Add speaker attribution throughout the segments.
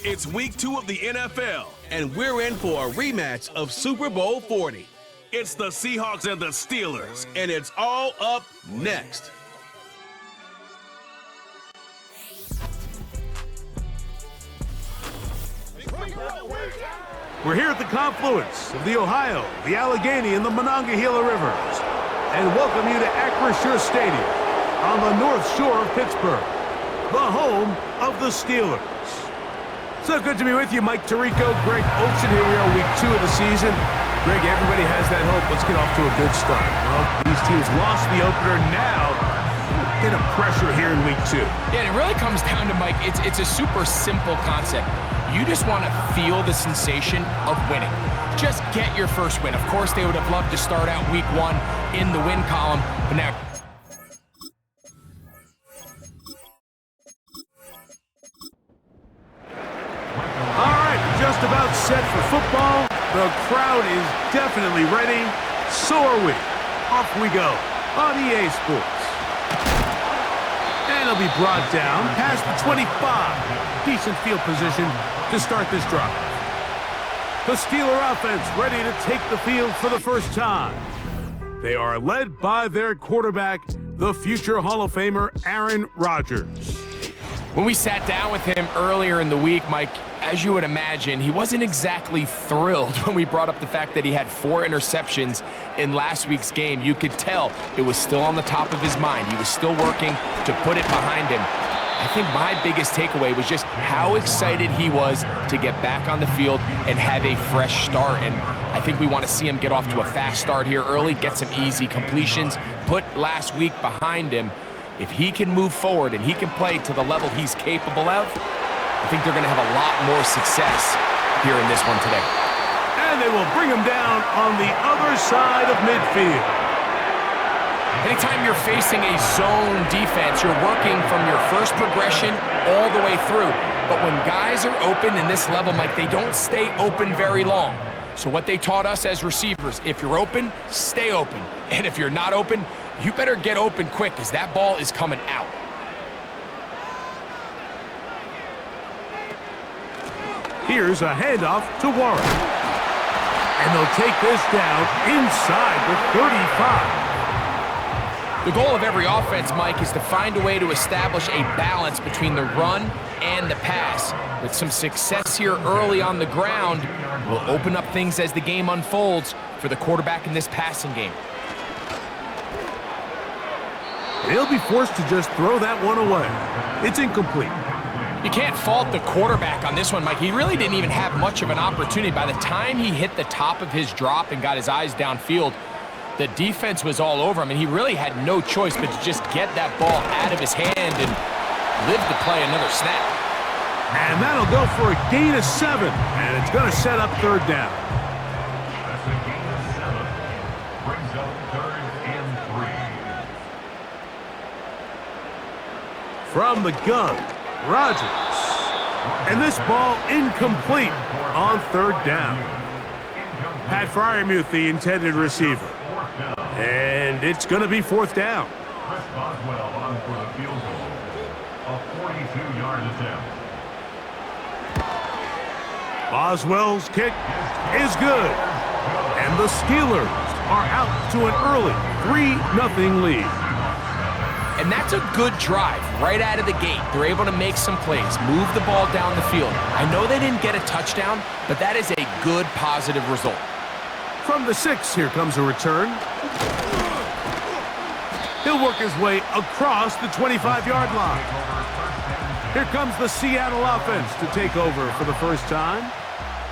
Speaker 1: It's week 2 of the NFL, and we're in for a rematch of Super Bowl 40. It's the Seahawks and the Steelers, and it's all up next.
Speaker 2: We're here at the confluence of the Ohio, the Allegheny, and the Monongahela Rivers, and welcome you to Acrisure Stadium on the North Shore of Pittsburgh, the home of the Steelers. So good to be with you, Mike Tirico, Greg Olsen. Here we are, week 2 of the season. Greg, everybody has that hope. Let's get off to a good start. Well, these teams lost the opener. Now, get a pressure here in week 2.
Speaker 3: Yeah, and it really comes down to, Mike, it's a super simple concept. You just want to feel the sensation of winning. Just get your first win. Of course, they would have loved to start out week 1 in the win column, but now...
Speaker 2: Just about set for football. The crowd is definitely ready. So are we. Off we go on EA Sports. And it'll be brought down past the 25. Decent field position to start this drive. The Steeler offense ready to take the field for the first time. They are led by their quarterback, the future Hall of Famer, Aaron Rodgers.
Speaker 3: When we sat down with him earlier in the week, Mike, as you would imagine, he wasn't exactly thrilled when we brought up the fact that he had 4 interceptions in last week's game. You could tell it was still on the top of his mind. He was still working to put it behind him. I think my biggest takeaway was just how excited he was to get back on the field and have a fresh start. And I think we want to see him get off to a fast start here early, get some easy completions, put last week behind him. If he can move forward and he can play to the level he's capable of, I think they're going to have a lot more success here in this one today.
Speaker 2: And they will bring him down on the other side of midfield.
Speaker 3: Anytime you're facing a zone defense, you're working from your first progression all the way through. But when guys are open in this level, Mike, they don't stay open very long. So what they taught us as receivers, if you're open, stay open. And if you're not open, you better get open quick because that ball is coming out.
Speaker 2: Here's a handoff to Warren. And they'll take this down inside the 35.
Speaker 3: The goal of every offense, Mike, is to find a way to establish a balance between the run and the pass. With some success here early on the ground, will open up things as the game unfolds for the quarterback in this passing game.
Speaker 2: He'll be forced to just throw that one away. It's incomplete.
Speaker 3: You can't fault the quarterback on this one, Mike. He really didn't even have much of an opportunity. By the time he hit the top of his drop and got his eyes downfield, the defense was all over him, and he really had no choice but to just get that ball out of his hand and live to play another snap.
Speaker 2: And that'll go for a gain of 7, and it's going to set up 3rd down.
Speaker 4: Brings up 3rd and 3.
Speaker 2: From the gun, Rodgers. And this ball incomplete on 3rd down. Pat Freiermuth, the intended receiver. And it's going to be 4th down.
Speaker 4: Chris Boswell on for the field goal. A 42-yard attempt.
Speaker 2: Boswell's kick is good. And the Steelers are out to an early 3-0 lead.
Speaker 3: And that's a good drive right out of the gate. They're able to make some plays, move the ball down the field. I know they didn't get a touchdown, but that is a good, positive result.
Speaker 2: From the 6, here comes a return. He'll work his way across the 25-yard line. Here comes the Seattle offense to take over for the first time.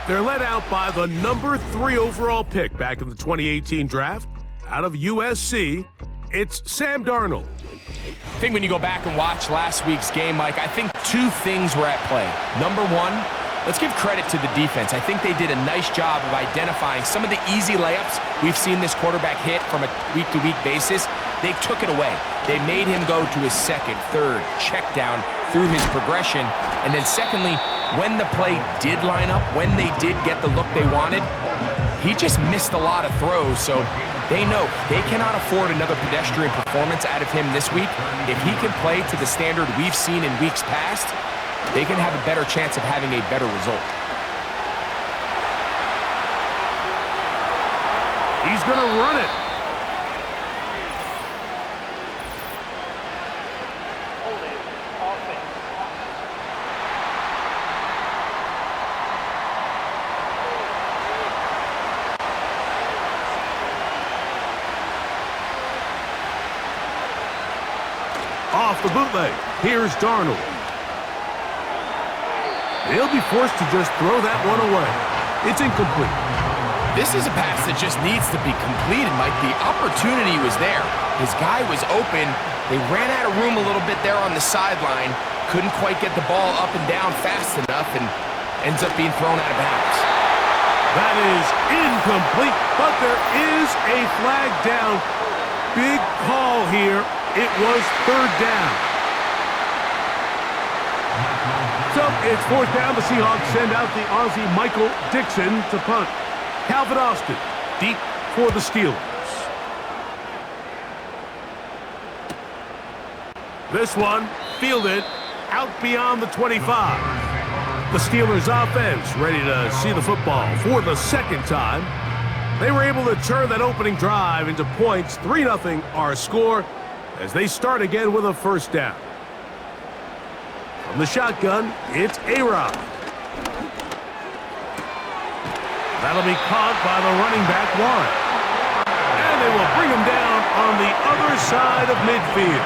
Speaker 2: They're led out by the number 3 overall pick back in the 2018 draft. Out of USC, it's Sam Darnold.
Speaker 3: I think when you go back and watch last week's game, Mike, I think 2 things were at play. Number 1, let's give credit to the defense. I think they did a nice job of identifying some of the easy layups we've seen this quarterback hit from a week-to-week basis. They took it away. They made him go to his 2nd, 3rd check down through his progression. And then secondly, when the play did line up, when they did get the look they wanted, he just missed a lot of throws. So they know they cannot afford another pedestrian performance out of him this week. If he can play to the standard we've seen in weeks past, they can have a better chance of having a better result.
Speaker 2: He's going to run it. Off the bootleg. Here's Darnold. They'll be forced to just throw that one away. It's incomplete.
Speaker 3: This is a pass that just needs to be completed, Mike. The opportunity was there. His guy was open. They ran out of room a little bit there on the sideline. Couldn't quite get the ball up and down fast enough and ends up being thrown out of bounds.
Speaker 2: That is incomplete, but there is a flag down. Big call here. It was third down. So it's fourth down. The Seahawks send out the Aussie Michael Dixon to punt. Calvin Austin deep for the Steelers. This one fielded out beyond the 25. The Steelers offense ready to see the football for the second time. They were able to turn that opening drive into points. 3-0 our score as they start again with a first down. From the shotgun, it's A-Rod. That'll be caught by the running back, Warren. And they will bring him down on the other side of midfield.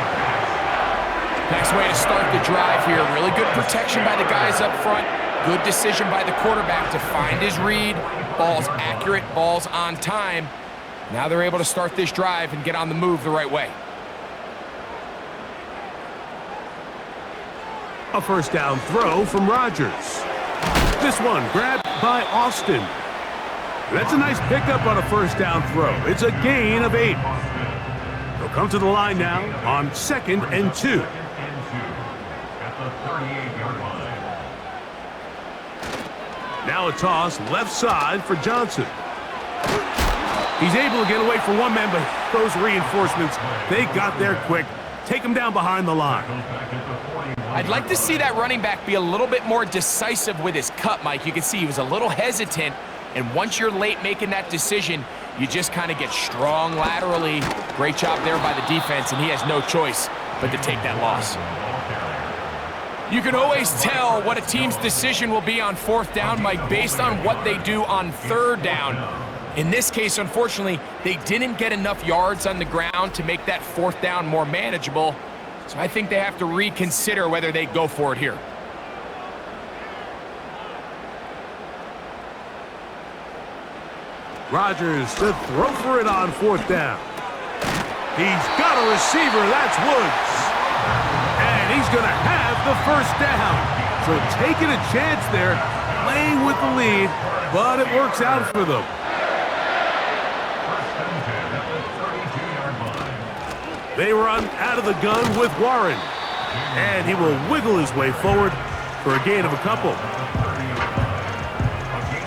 Speaker 3: Nice way to start the drive here. Really good protection by the guys up front. Good decision by the quarterback to find his read. Ball's accurate, ball's on time. Now they're able to start this drive and get on the move the right way.
Speaker 2: A first down throw from Rodgers. This one grabbed by Austin. That's a nice pickup on a first down throw. It's a gain of 8. They'll come to the line now on 2nd and 2.
Speaker 4: At the 38-yard line.
Speaker 2: Now a toss left side for Johnson. He's able to get away from one man, but those reinforcements, they got there quick. Take him down behind the line.
Speaker 3: I'd like to see that running back be a little bit more decisive with his cut, Mike. You can see he was a little hesitant, and once you're late making that decision, you just kind of get strong laterally. Great job there by the defense, and he has no choice but to take that loss. You can always tell what a team's decision will be on fourth down, Mike, based on what they do on third down. In this case, unfortunately, they didn't get enough yards on the ground to make that fourth down more manageable. So I think they have to reconsider whether they go for it here.
Speaker 2: Rodgers to throw for it on fourth down. He's got a receiver. That's Woods. And he's going to have the first down. So taking a chance there, playing with the lead, but it works out for them. They run out of the gun with Warren. And he will wiggle his way forward for a gain of a couple.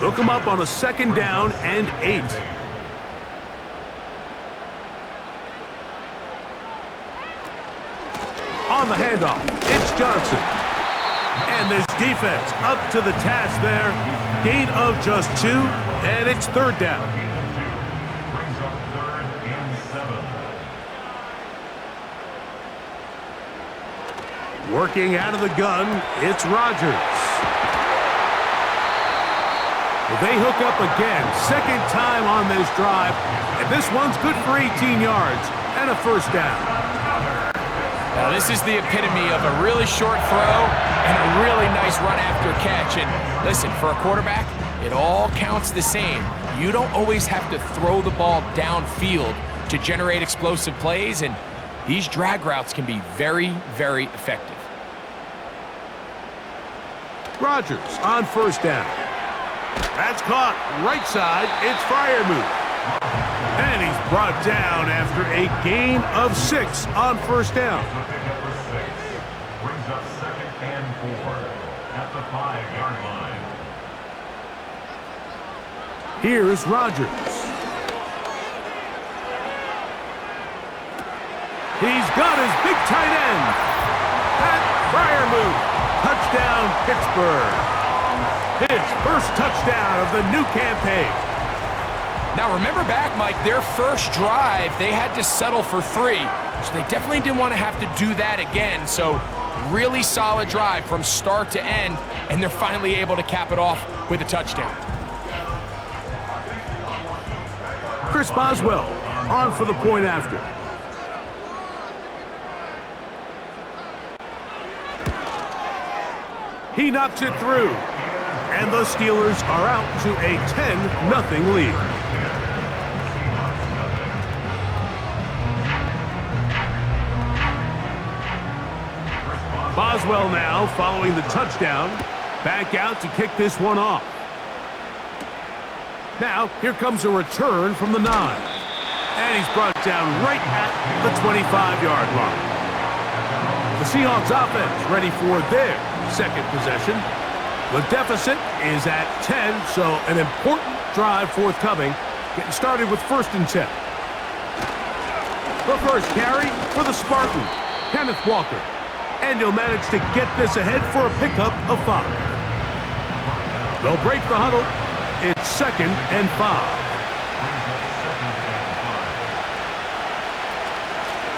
Speaker 2: They'll come up on a 2nd down and 8. On the handoff, it's Johnson. And this defense up to the task there. Gain of just 2, and it's 3rd down.
Speaker 4: Brings up 3rd and 7.
Speaker 2: Working out of the gun, it's Rodgers. They hook up again, 2nd time on this drive, and this one's good for 18 yards and a first down.
Speaker 3: Now this is the epitome of a really short throw and a really nice run after catch. And listen, for a quarterback, it all counts the same. You don't always have to throw the ball downfield to generate explosive plays, and these drag routes can be very, very effective.
Speaker 2: Rodgers on first down. That's caught right side. It's Freiermuth. And he's brought down after a gain of 6 on first down.
Speaker 4: Brings up 2nd and 4 at the 5-yard line.
Speaker 2: Here's Rodgers. He's got his big tight end. Pat Freiermuth. Touchdown. Touchdown, Pittsburgh. His first touchdown of the new campaign.
Speaker 3: Now remember back, Mike, their first drive, they had to settle for 3. So they definitely didn't want to have to do that again. So really solid drive from start to end, and they're finally able to cap it off with a touchdown.
Speaker 2: Chris Boswell on for the point after. He knocks it through, and the Steelers are out to a 10-0 lead. Boswell now following the touchdown, back out to kick this one off. Now, here comes a return from the 9. And he's brought down right at the 25-yard line. The Seahawks offense ready for their second possession. The deficit is at 10, so an important drive forthcoming. Getting started with 1st and 10. The first carry for the Spartan, Kenneth Walker. And he'll manage to get this ahead for a pickup of 5. They'll break the huddle. It's 2nd and 5.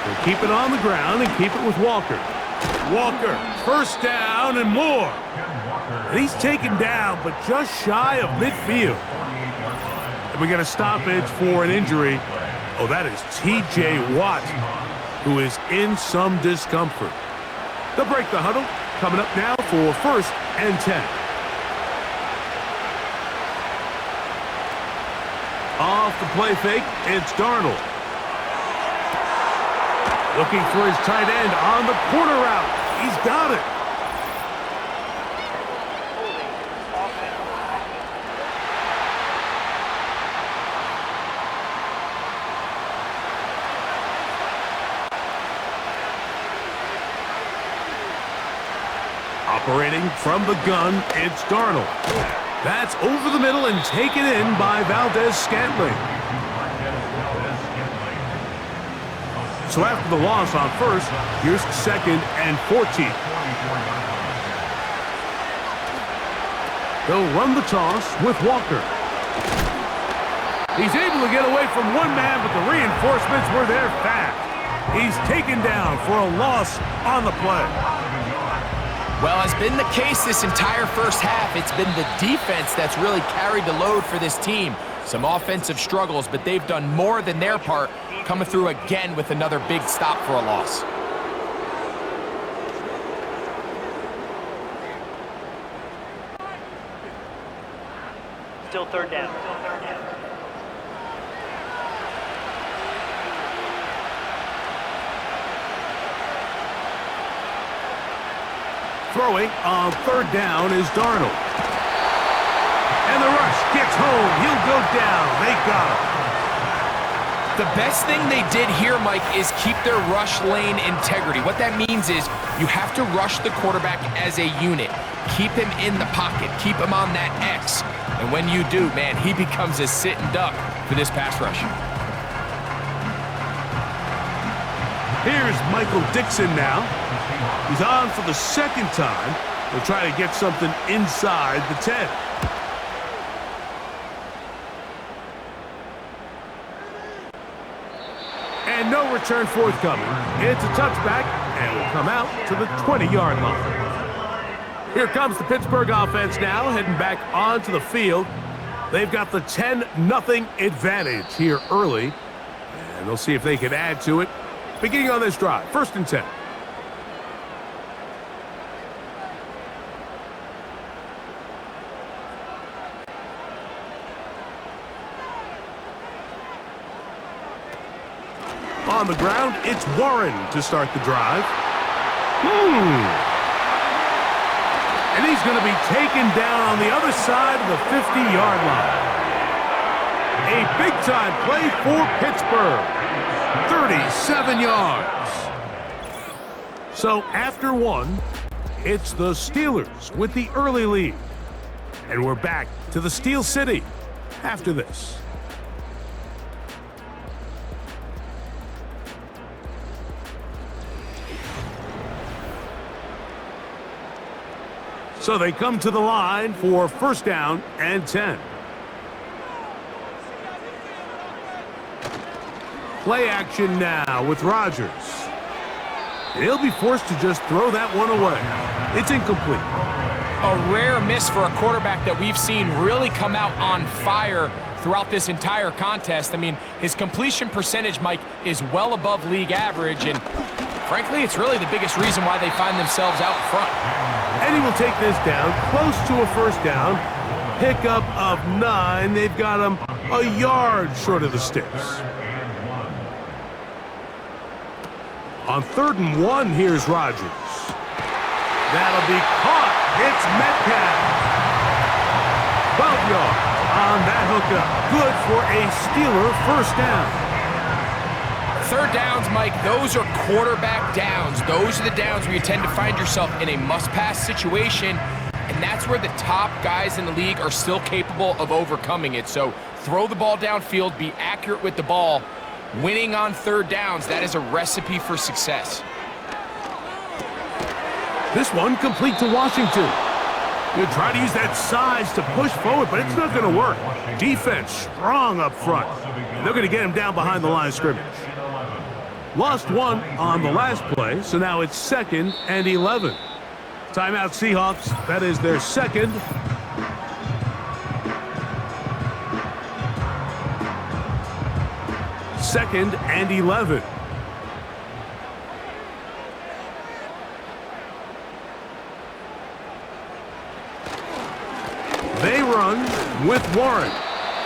Speaker 2: They'll keep it on the ground and keep it with Walker. Walker, first down and more. And he's taken down, but just shy of midfield. And we get a stoppage for an injury. Oh, that is T.J. Watt, who is in some discomfort. They'll break the huddle. Coming up now for 1st and 10. Off the play fake, it's Darnold. Looking for his tight end on the corner route. He's got it. Operating from the gun, it's Darnold. That's over the middle and taken in by Valdez-Scantling. So after the loss on 1st, here's 2nd and 14. They'll run the toss with Walker. He's able to get away from one man, but the reinforcements were there fast. He's taken down for a loss on the play.
Speaker 3: Well, as been the case this entire first half, it's been the defense that's really carried the load for this team. Some offensive struggles, but they've done more than their part, coming through again with another big stop for a loss.
Speaker 5: Still 3rd down.
Speaker 2: Throwing on 3rd down is Darnold. And the rush gets home. He'll go down. They got him.
Speaker 3: The best thing they did here, Mike, is keep their rush lane integrity. What that means is you have to rush the quarterback as a unit. Keep him in the pocket. Keep him on that X. And when you do, man, he becomes a sitting duck for this pass rush.
Speaker 2: Here's Michael Dixon now. He's on for the 2nd time. They'll try to get something inside the 10. And no return forthcoming. It's a touchback, and will come out to the 20-yard line. Here comes the Pittsburgh offense now, heading back onto the field. They've got the 10-0 advantage here early, and they'll see if they can add to it. Beginning on this drive, 1st and 10. On the ground, it's Warren to start the drive. And he's going to be taken down on the other side of the 50-yard line. A big-time play for Pittsburgh. 37 yards. So after 1, it's the Steelers with the early lead. And we're back to the Steel City after this. So they come to the line for first down and 10. Play action now with Rodgers. He'll be forced to just throw that one away. It's incomplete.
Speaker 3: A rare miss for a quarterback that we've seen really come out on fire throughout this entire contest. I mean, his completion percentage, Mike, is well above league average, and frankly, it's really the biggest reason why they find themselves out front.
Speaker 2: And he will take this down, close to a first down. Pickup of 9. They've got him a yard short of the sticks. On 3rd and 1, here's Rodgers. That'll be caught. It's Metcalf. 12 yards on that hookup. Good for a Steeler first down.
Speaker 3: 3rd downs, Mike, those are quarterback downs. Those are the downs where you tend to find yourself in a must-pass situation, and that's where the top guys in the league are still capable of overcoming it. So throw the ball downfield, be accurate with the ball. Winning on 3rd downs, that is a recipe for success.
Speaker 2: This one complete to Washington. He'll try to use that size to push forward, but it's not going to work. Defense strong up front. They're going to get him down behind the line of scrimmage. Lost one on the last play, so now it's 2nd and 11. Timeout Seahawks. That is their 2nd. Second and 11. They run with Warren.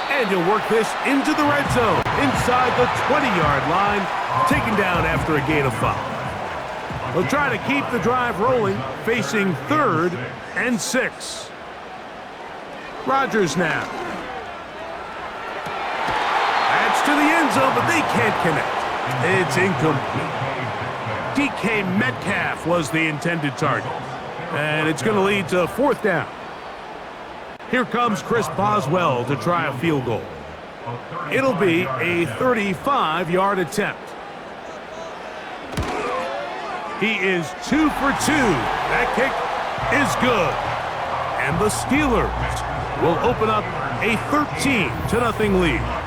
Speaker 2: And he'll work this into the red zone. Inside the 20-yard line. Taken down after a gain of 5. They'll try to keep the drive rolling. Facing 3rd and 6. Rodgers now. To the end zone, but they can't connect. It's incomplete. DK Metcalf was the intended target. And it's going to lead to 4th down. Here comes Chris Boswell to try a field goal. It'll be a 35-yard attempt. He is 2 for 2. That kick is good. And the Steelers will open up a 13-0 lead.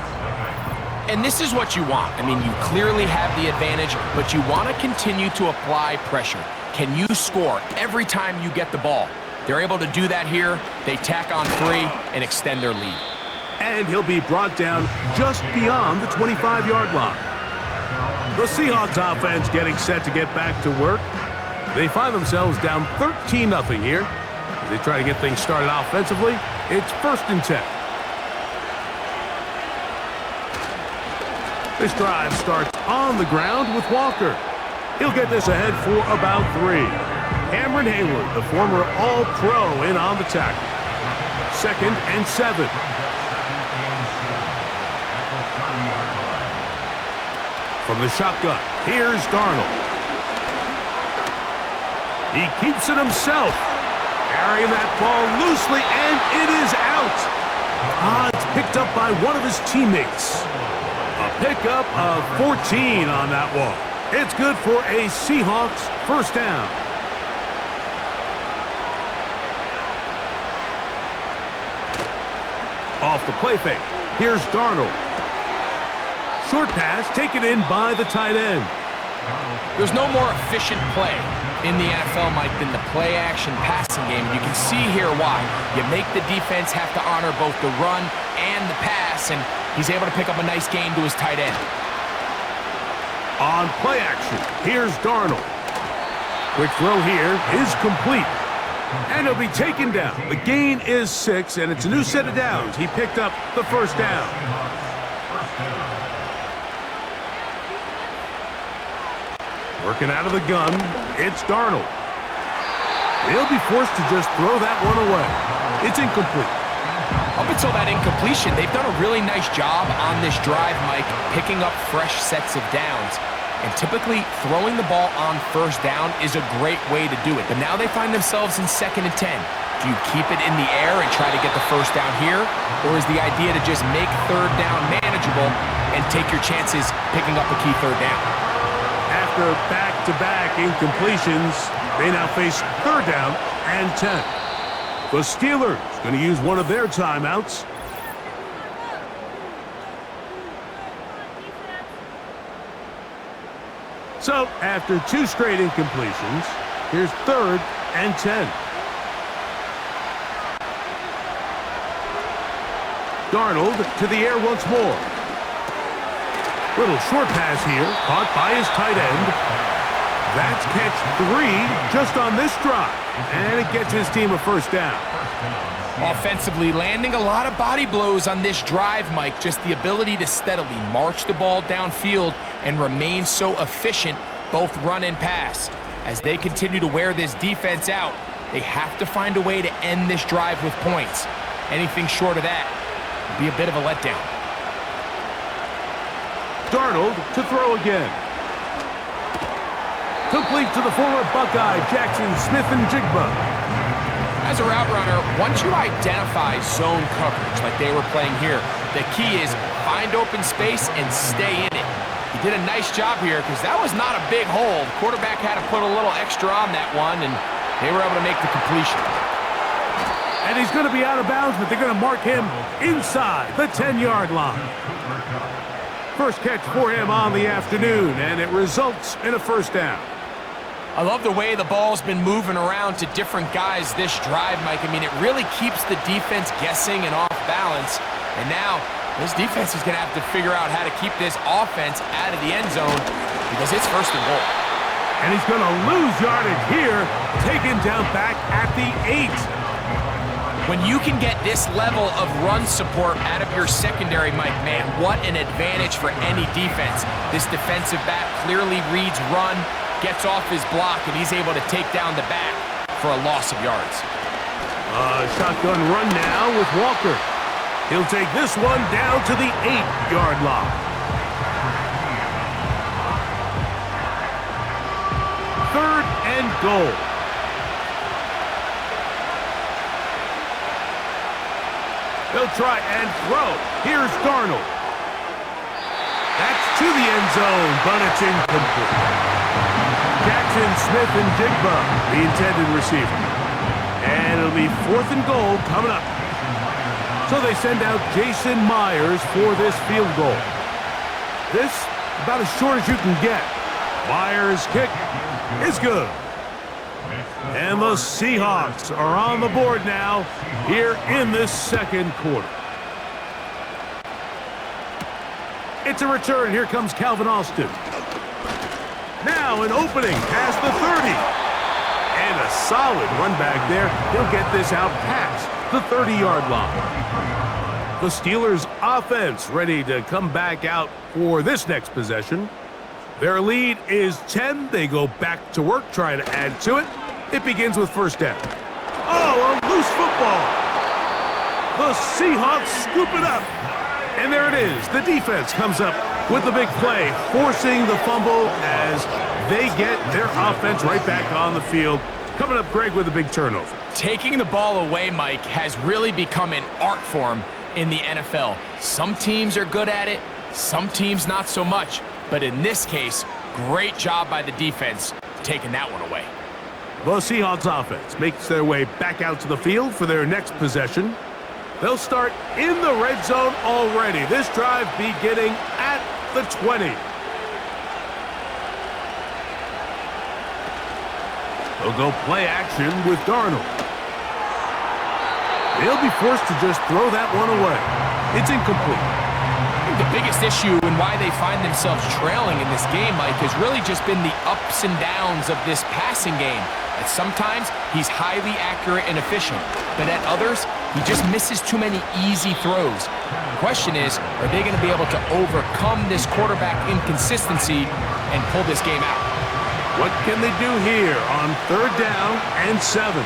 Speaker 3: And this is what you want. I mean, you clearly have the advantage, but you want to continue to apply pressure. Can you score every time you get the ball? They're able to do that here. They tack on 3 and extend their lead.
Speaker 2: And he'll be brought down just beyond the 25-yard line. The Seahawks offense getting set to get back to work. They find themselves down 13-0 here. As they try to get things started offensively, it's 1st and 10. This drive starts on the ground with Walker. He'll get this ahead for about 3. Cameron Hayward, the former All-Pro, in on the tackle. 2nd and 7. From the shotgun, here's Darnold. He keeps it himself. Carrying that ball loosely, and it is out. It's picked up by one of his teammates. A pickup of 14 on that one. It's good for a Seahawks first down. Off the play fake. Here's Darnold. Short pass taken in by the tight end.
Speaker 3: There's no more efficient play in the NFL, Mike, than the play-action passing game. You can see here why. You make the defense have to honor both the run and the pass, and he's able to pick up a nice gain to his tight end.
Speaker 2: On play action, here's Darnold. Quick throw here is complete. And he'll be taken down. The gain is 6, and it's a new set of downs. He picked up the first down. Working out of the gun, it's Darnold. He'll be forced to just throw that one away. It's incomplete.
Speaker 3: Up until that incompletion, they've done a really nice job on this drive, Mike, picking up fresh sets of downs. And typically, throwing the ball on first down is a great way to do it. But now they find themselves in 2nd and 10. Do you keep it in the air and try to get the first down here? Or is the idea to just make 3rd down manageable and take your chances picking up a key 3rd down?
Speaker 2: After back-to-back incompletions, they now face 3rd down and 10. The Steelers going to use one of their timeouts. So, after 2 straight incompletions, here's 3rd and 10. Darnold to the air once more. Little short pass here, caught by his tight end. That's catch 3 just on this drive, and it gets his team a first down.
Speaker 3: Offensively, landing a lot of body blows on this drive, Mike. Just the ability to steadily march the ball downfield and remain so efficient, both run and pass. As they continue to wear this defense out, they have to find a way to end this drive with points. Anything short of that would be a bit of a letdown.
Speaker 2: Darnold to throw again. Complete to the former Buckeye, Jackson Smith-Njigba.
Speaker 3: As a route runner, once you identify zone coverage like they were playing here, the key is find open space and stay in it. He did a nice job here because that was not a big hole. The quarterback had to put a little extra on that one, and they were able to make the completion.
Speaker 2: And he's going to be out of bounds, but they're going to mark him inside the 10-yard line. First catch for him on the afternoon, and it results in a first down.
Speaker 3: I love the way the ball's been moving around to different guys this drive, Mike. I mean, it really keeps the defense guessing and off balance. And now, this defense is going to have to figure out how to keep this offense out of the end zone because it's first and goal.
Speaker 2: And he's going to lose yardage here, taken down back at the 8.
Speaker 3: When you can get this level of run support out of your secondary, Mike, man, what an advantage for any defense. This defensive back clearly reads run, gets off his block, and he's able to take down the back for a loss of yards.
Speaker 2: Shotgun run now with Walker. He'll take this one down to the 8-yard line. Third and goal. They'll try and throw. Here's Darnold. That's to the end zone, but it's incomplete. Jackson Smith-Njigba, the intended receiver. And it'll be 4th and goal coming up. So they send out Jason Myers for this field goal. This, about as short as you can get. Myers' kick is good. And the Seahawks are on the board now here in this second quarter. It's a return. Here comes Calvin Austin. Now an opening past the 30. And a solid run back there. He'll get this out past the 30-yard line. The Steelers' offense ready to come back out for this next possession. Their lead is 10. They go back to work, trying to add to it. It begins with first down. Oh, a loose football. The Seahawks scoop it up. And there it is. The defense comes up with the big play, forcing the fumble as they get their offense right back on the field. Coming up, Greg, with a big turnover.
Speaker 3: Taking the ball away, Mike, has really become an art form in the NFL. Some teams are good at it, some teams not so much. But in this case, great job by the defense taking that one away.
Speaker 2: The Seahawks offense makes their way back out to the field for their next possession. They'll start in the red zone already. This drive beginning at the 20. They'll go play action with Darnold. They'll be forced to just throw that one away. It's incomplete.
Speaker 3: I think the biggest issue and why they find themselves trailing in this game, Mike, has really just been the ups and downs of this passing game. And sometimes he's highly accurate and efficient, but at others, he just misses too many easy throws. The question is, are they going to be able to overcome this quarterback inconsistency and pull this game out?
Speaker 2: What can they do here on 3rd down and 7?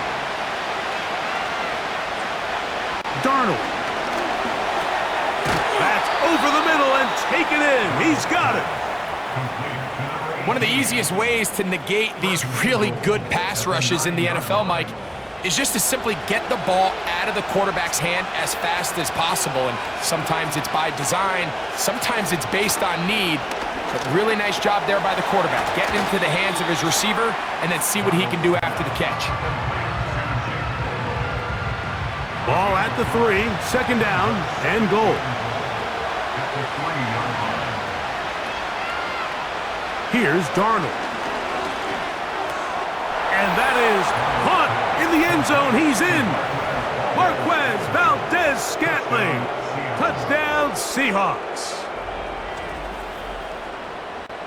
Speaker 2: Darnold. That's over the middle and taken in. He's got it.
Speaker 3: One of the easiest ways to negate these really good pass rushes in the NFL, Mike, is just to simply get the ball out of the quarterback's hand as fast as possible. And sometimes it's by design, sometimes it's based on need. But really nice job there by the quarterback, getting into the hands of his receiver and then see what he can do after the catch.
Speaker 2: Ball at the 3, second down, and goal. Here's Darnold. And that is caught in the end zone. He's in. Marquez Valdez-Scantling. Touchdown, Seahawks.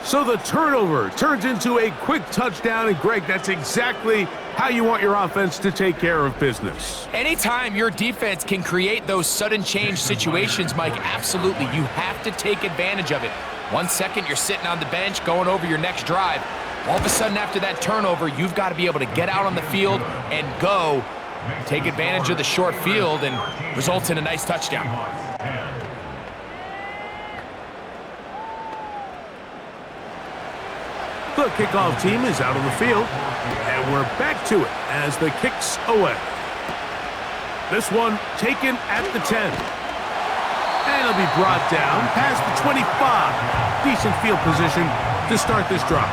Speaker 2: So the turnover turns into a quick touchdown, and Greg, that's exactly how you want your offense to take care of business.
Speaker 3: Anytime your defense can create those sudden change situations, Mike, absolutely, you have to take advantage of it. 1 second, you're sitting on the bench, going over your next drive. All of a sudden, after that turnover, you've got to be able to get out on the field and go, take advantage of the short field, and results in a nice touchdown.
Speaker 2: The kickoff team is out on the field, and we're back to it as the kick's away. This one taken at the 10. And it'll be brought down past the 25. Decent field position to start this drive.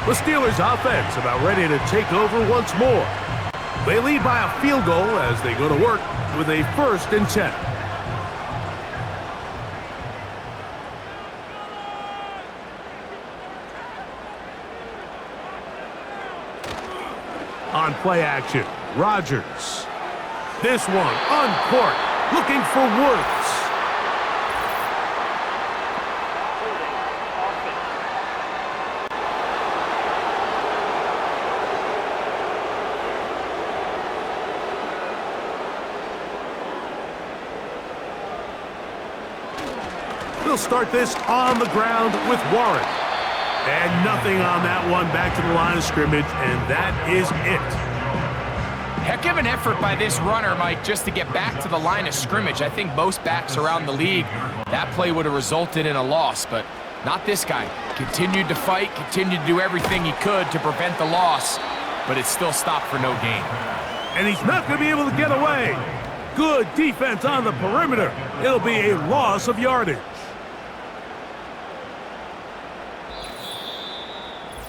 Speaker 2: The Steelers offense about ready to take over once more. They lead by a field goal as they go to work with a 1st and 10. On play action, Rodgers. This one uncorked, looking for Woods. They'll start this on the ground with Warren. And nothing on that one, back to the line of scrimmage, and that is it.
Speaker 3: Heck of an effort by this runner, Mike, just to get back to the line of scrimmage. I think most backs around the league, that play would have resulted in a loss, but not this guy. Continued to fight, continued to do everything he could to prevent the loss, but it still stopped for no gain.
Speaker 2: And he's not going to be able to get away. Good defense on the perimeter. It'll be a loss of yardage.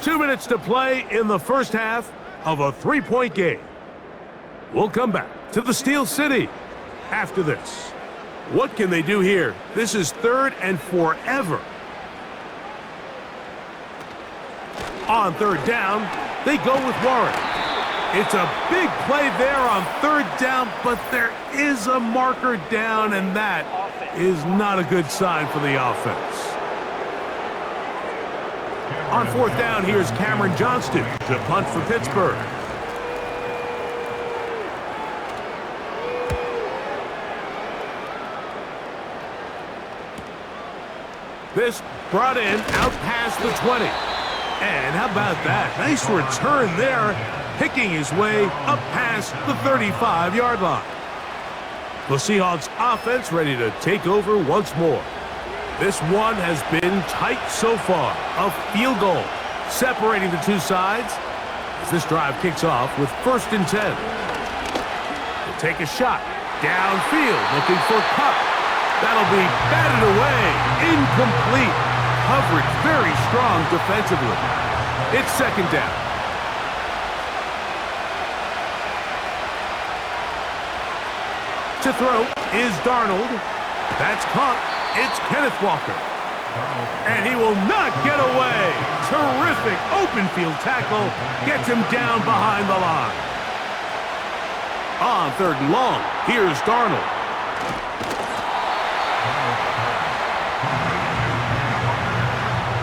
Speaker 2: 2 minutes to play in the first half of a 3-point game. We'll come back to the Steel City after this. What can they do here? This is 3rd and forever. On 3rd down, they go with Warren. It's a big play there on 3rd down, but there is a marker down, and that is not a good sign for the offense. On 4th down, here's Cameron Johnston to punt for Pittsburgh. This brought in out past the 20. And how about that? Nice return there, picking his way up past the 35-yard line. The Seahawks offense ready to take over once more. This one has been tight so far. A field goal separating the two sides as this drive kicks off with 1st and 10. They'll take a shot downfield looking for Kupp. That'll be batted away. Incomplete. Coverage very strong defensively. It's 2nd down. To throw is Darnold. That's caught. It's Kenneth Walker. And he will not get away. Terrific open field tackle. Gets him down behind the line. On 3rd and long, here's Darnold.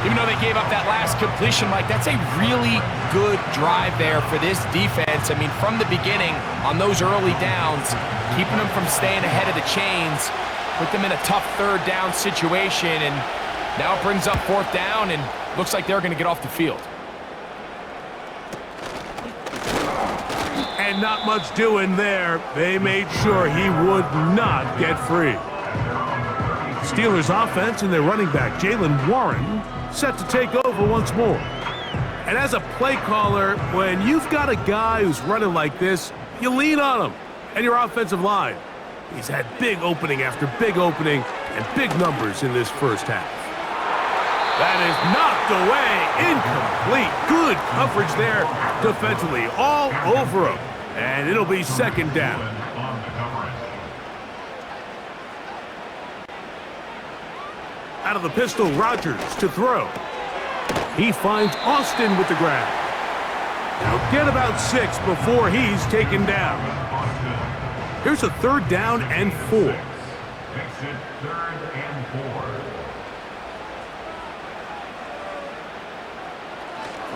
Speaker 3: Even though they gave up that last completion, Mike, that's a really good drive there for this defense. I mean, from the beginning, on those early downs, keeping them from staying ahead of the chains, put them in a tough 3rd down situation, and now it brings up 4th down, and looks like they're going to get off the field.
Speaker 2: And not much doing there. They made sure he would not get free. Steelers offense and their running back, Jaylen Warren, set to take over once more. And as a play caller, when you've got a guy who's running like this, you lean on him and your offensive line. He's had big opening after big opening and big numbers in this first half. That is knocked away, incomplete. Good coverage there defensively, all over him. And it'll be second down.
Speaker 4: On the coverage.
Speaker 2: Out of the pistol, Rodgers to throw. He finds Austin with the grab. Now get about 6 before he's taken down. Here's a 3rd down and 4.
Speaker 4: Makes it 3rd and 4.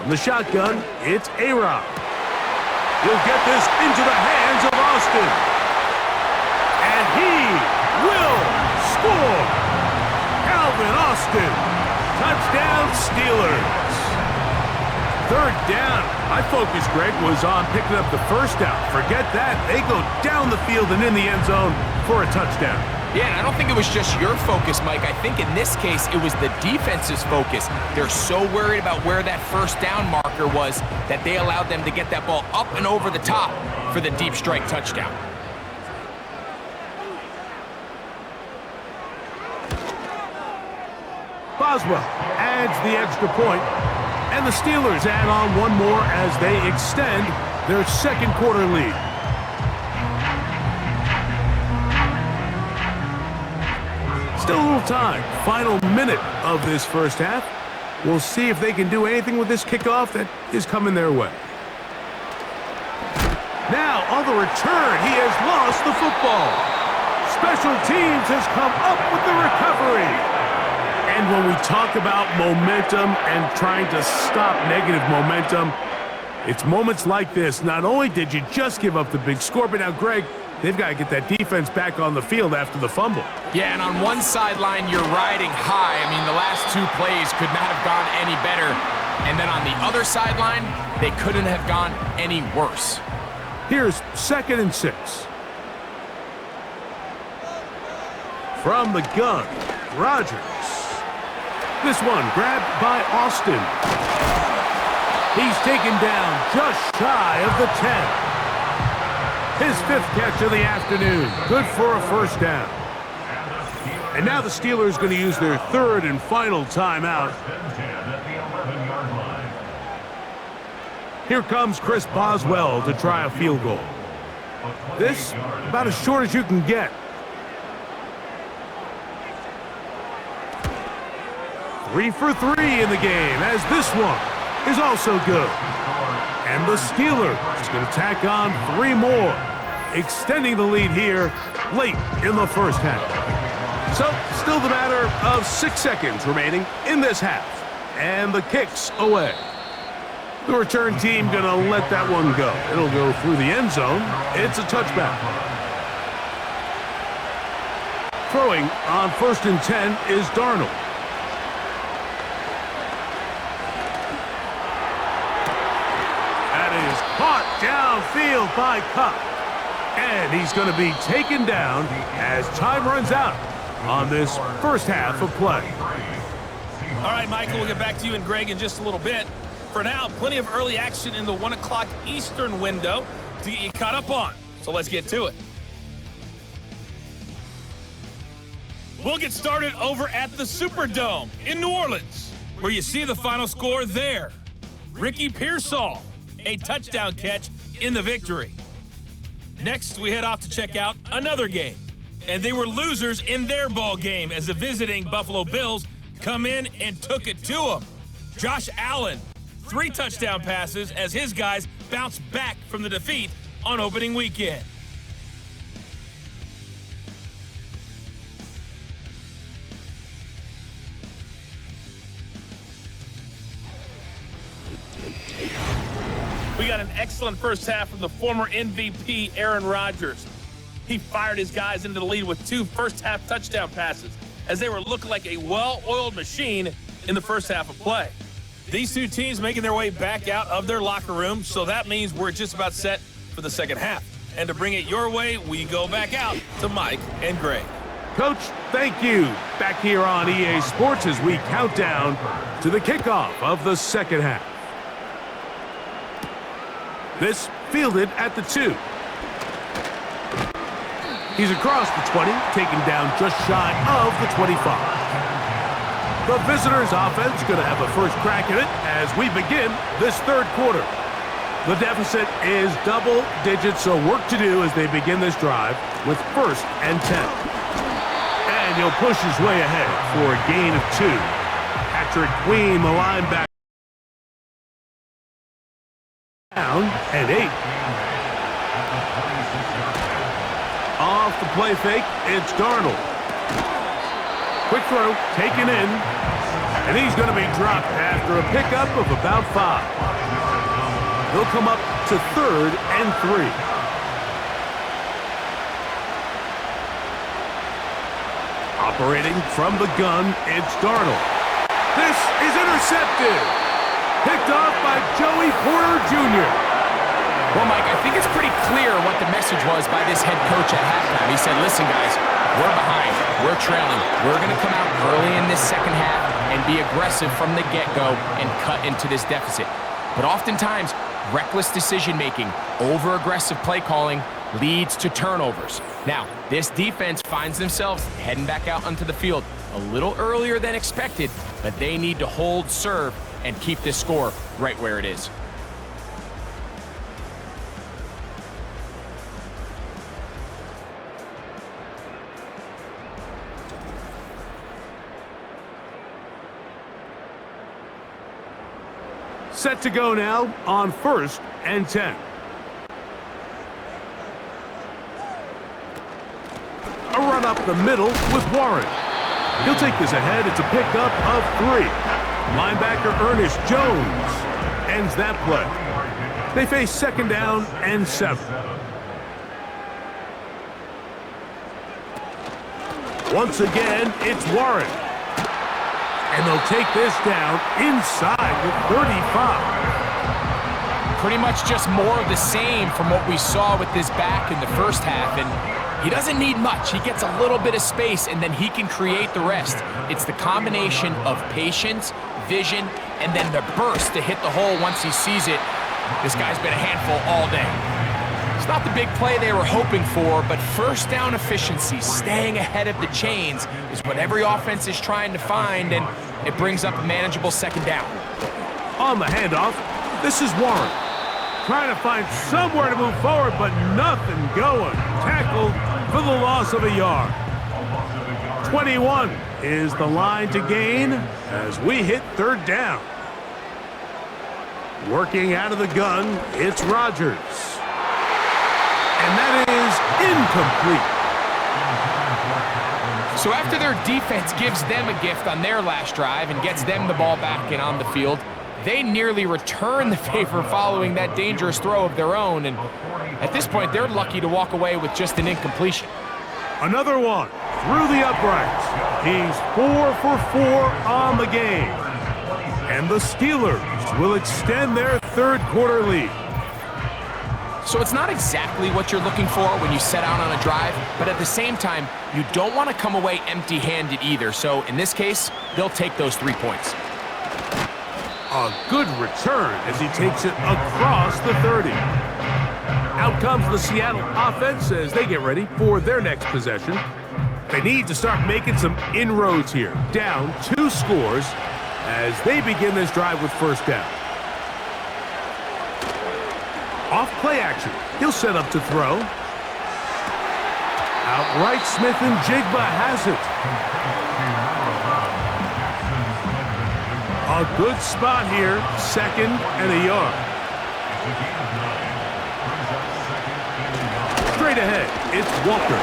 Speaker 2: From the shotgun, it's A-Rod. He'll get this into the hands of Austin. And he will score. Calvin Austin. Touchdown, Steelers. 3rd down. My focus, Greg, was on picking up the first down. Forget that. They go down the field and in the end zone for a touchdown.
Speaker 3: Yeah, and I don't think it was just your focus, Mike. I think in this case, it was the defense's focus. They're so worried about where that first down marker was that they allowed them to get that ball up and over the top for the deep strike touchdown.
Speaker 2: Boswell adds the extra point, and the Steelers add on one more as they extend their second quarter lead. Still a little time. Final minute of this first half. We'll see if they can do anything with this kickoff that is coming their way. Now, on the return, he has lost the football. Special teams has come up with the recovery. And when we talk about momentum and trying to stop negative momentum, it's moments like this. Not only did you just give up the big score, but now, Greg, they've got to get that defense back on the field after the fumble.
Speaker 3: Yeah, and on one sideline, you're riding high. I mean, the last 2 plays could not have gone any better. And then on the other sideline, they couldn't have gone any worse.
Speaker 2: Here's 2nd and 6. From the gun, Rodgers. This one grabbed by Austin. He's taken down just shy of the 10. His 5th catch of the afternoon. Good for a first down. And now the Steelers going to use their 3rd and final timeout. Here comes Chris Boswell to try a field goal. This about as short as you can get. 3 for 3 in the game, as this one is also good. And the Steelers going to tack on 3 more, extending the lead here late in the first half. So, still the matter of 6 seconds remaining in this half. And the kick's away. The return team going to let that one go. It'll go through the end zone. It's a touchback. Throwing on 1st and 10 is Darnold. Caught downfield by Cup. And he's going to be taken down as time runs out on this first half of play.
Speaker 5: All right, Michael, we'll get back to you and Greg in just a little bit. For now, plenty of early action in the 1 o'clock Eastern window to get you caught up on. So let's get to it. We'll get started over at the Superdome in New Orleans, where you see the final score there. Ricky Pearsall, a touchdown catch in the victory. Next, we head off to check out another game. And they were losers in their ball game as the visiting Buffalo Bills come in and took it to them. Josh Allen, 3 touchdown passes as his guys bounce back from the defeat on opening weekend. We got an excellent first half from the former MVP, Aaron Rodgers. He fired his guys into the lead with 2 first-half touchdown passes as they were looking like a well-oiled machine in the first half of play. These 2 teams making their way back out of their locker room, so that means we're just about set for the second half. And to bring it your way, we go back out to Mike and Greg.
Speaker 2: Coach, thank you. Back here on EA Sports as we count down to the kickoff of the second half. This fielded at the 2. He's across the 20, taken down just shy of the 25. The visitors' offense going to have a first crack at it as we begin this third quarter. The deficit is double digits, so work to do as they begin this drive with 1st and 10. And he'll push his way ahead for a gain of 2. Patrick Queen, the linebacker, down and 8. Off the play fake, it's Darnold. Quick throw, taken in, and he's going to be dropped after a pickup of about 5. They'll come up to 3rd and 3. Operating from the gun, it's Darnold. This is intercepted. Picked off by Joey Porter Jr.
Speaker 3: Well, Mike, I think it's pretty clear what the message was by this head coach at halftime. He said, listen, guys, we're behind. We're trailing. We're going to come out early in this second half and be aggressive from the get-go and cut into this deficit. But oftentimes, reckless decision-making, over-aggressive play calling leads to turnovers. Now, this defense finds themselves heading back out onto the field a little earlier than expected, but they need to hold serve and keep this score right where it is.
Speaker 2: Set to go now on 1st and 10. A run up the middle with Warren. He'll take this ahead. It's a pickup of 3. Linebacker Ernest Jones ends that play. They face 2nd down and 7. Once again, it's Warren. And they'll take this down inside the 35.
Speaker 3: Pretty much just more of the same from what we saw with this back in the first half. And he doesn't need much. He gets a little bit of space, and then he can create the rest. It's the combination of patience, vision, and then the burst to hit the hole once he sees it. This guy's been a handful all day. It's not the big play they were hoping for, but first down efficiency, staying ahead of the chains, is what every offense is trying to find, and it brings up a manageable 2nd down.
Speaker 2: On the handoff, this is Warren. Trying to find somewhere to move forward, but nothing going. Tackled for the loss of a yard. 21 is the line to gain as we hit 3rd down. Working out of the gun, it's Rodgers. And that is incomplete.
Speaker 3: So after their defense gives them a gift on their last drive and gets them the ball back and on the field, they nearly return the favor following that dangerous throw of their own. And at this point, they're lucky to walk away with just an incompletion.
Speaker 2: Another one through the uprights. He's 4 for 4 on the game. And the Steelers will extend their 3rd quarter lead.
Speaker 3: So it's not exactly what you're looking for when you set out on a drive, but at the same time, you don't want to come away empty-handed either. So in this case, they'll take those 3 points.
Speaker 2: A good return as he takes it across the 30. Out comes the Seattle offense as they get ready for their next possession. They need to start making some inroads here. Down 2 scores as they begin this drive with 1st down. Off play action. He'll set up to throw. Outright Smith and Jigba has it. A good spot here. 2nd and a yard. Straight ahead, it's Walker.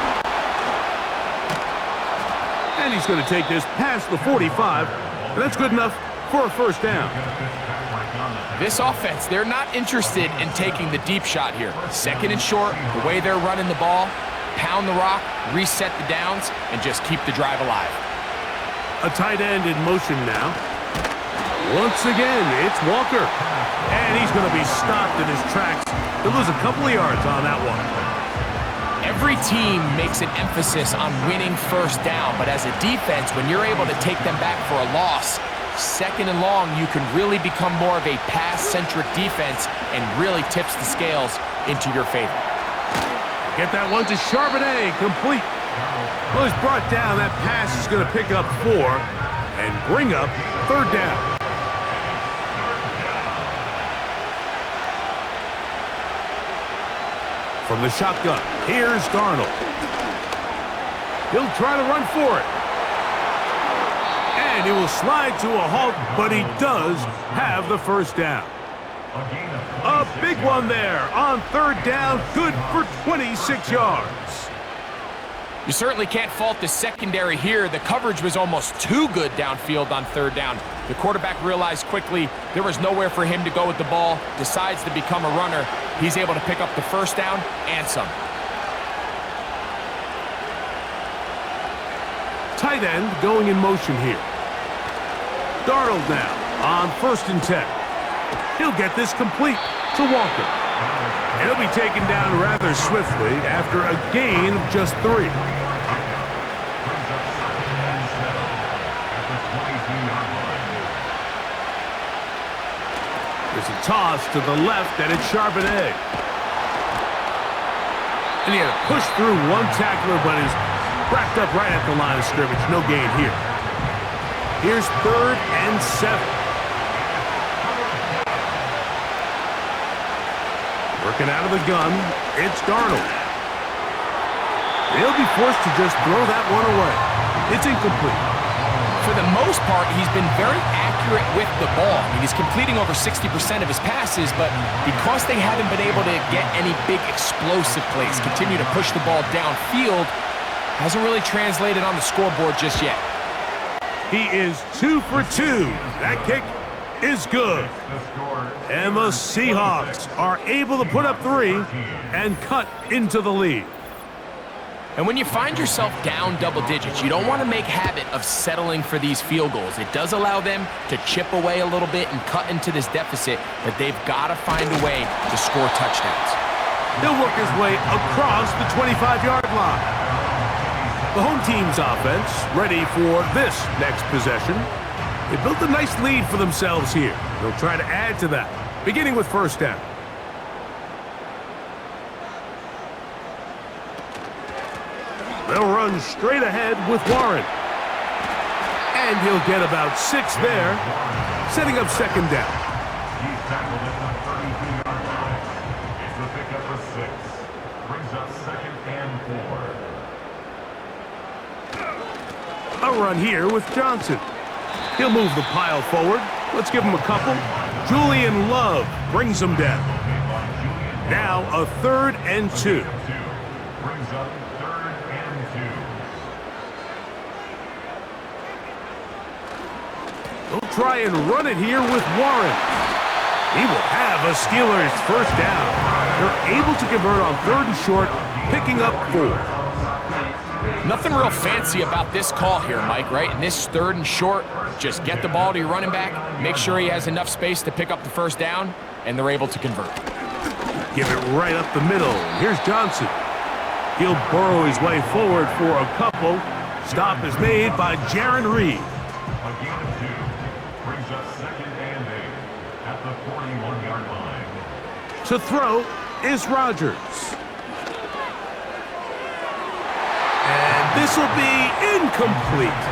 Speaker 2: And he's going to take this past the 45, and that's good enough for a 1st down.
Speaker 3: This offense, they're not interested in taking the deep shot here. 2nd and short, the way they're running the ball, pound the rock, reset the downs, and just keep the drive alive.
Speaker 2: A tight end in motion now. Once again, it's Walker. And he's going to be stopped in his tracks. He'll lose a couple of yards on that one.
Speaker 3: Every team makes an emphasis on winning 1st down, but as a defense, when you're able to take them back for a loss, 2nd and long, you can really become more of a pass-centric defense and really tips the scales into your favor.
Speaker 2: Get that one to Charbonnet, complete. Well, he's brought down. That pass is going to pick up 4 and bring up 3rd down. from the shotgun. Here's Darnold. He'll try to run for it. And he will slide to a halt, but he does have the first down. A big one there on third down, good for 26 yards.
Speaker 3: You certainly can't fault the secondary here. The coverage was almost too good downfield on third down. The quarterback realized quickly there was nowhere for him to go with the ball, decides to become a runner. He's able to pick up the first down and some.
Speaker 2: Tight end going in motion here. Darnold now on 1st and 10. He'll get this complete to Walker. And he'll be taken down rather swiftly after a gain of just 3. There's a toss to the left, and it's Charbonnet. And he had to push through one tackler, but is wrapped up right at the line of scrimmage. No gain here. Here's 3rd and 7. Working out of the gun, it's Darnold. They'll be forced to just throw that one away. It's incomplete.
Speaker 3: For the most part, he's been very accurate with the ball. I mean, he's completing over 60% of his passes, but because they haven't been able to get any big explosive plays, continue to push the ball downfield, hasn't really translated on the scoreboard just yet.
Speaker 2: He is 2 for 2. That kick is good. And the Seahawks are able to put up 3 and cut into the lead.
Speaker 3: And when you find yourself down double digits, you don't want to make habit of settling for these field goals. It does allow them to chip away a little bit and cut into this deficit, but they've got to find a way to score touchdowns.
Speaker 2: He'll work his way across the 25-yard line. The home team's offense ready for this next possession. They built a nice lead for themselves here. They'll try to add to that, beginning with 1st down. They'll run straight ahead with Warren. And he'll get about 6 there, setting up 2nd down.
Speaker 4: He's tackled at the 32-yard line. It's the pickup of 6. Brings up 2nd and 4.
Speaker 2: A run here with Johnson. He'll move the pile forward. Let's give him a couple. Julian Love brings him down. Now a 3rd and 2.
Speaker 4: Brings up 3rd and 2.
Speaker 2: They'll try and run it here with Warren. He will have a Steelers first down. They're able to convert on 3rd and short, picking up 4.
Speaker 3: Nothing real fancy about this call here, Mike, right? In this 3rd and short, just get the ball to your running back, make sure he has enough space to pick up the first down, and they're able to convert.
Speaker 2: Give it right up the middle. Here's Johnson. He'll burrow his way forward for a couple. Stop is made by Jaron Reed.
Speaker 4: A gain of 2. Brings up 2nd and 8 at the 41-yard line.
Speaker 2: To throw is Rodgers. And this will be incomplete.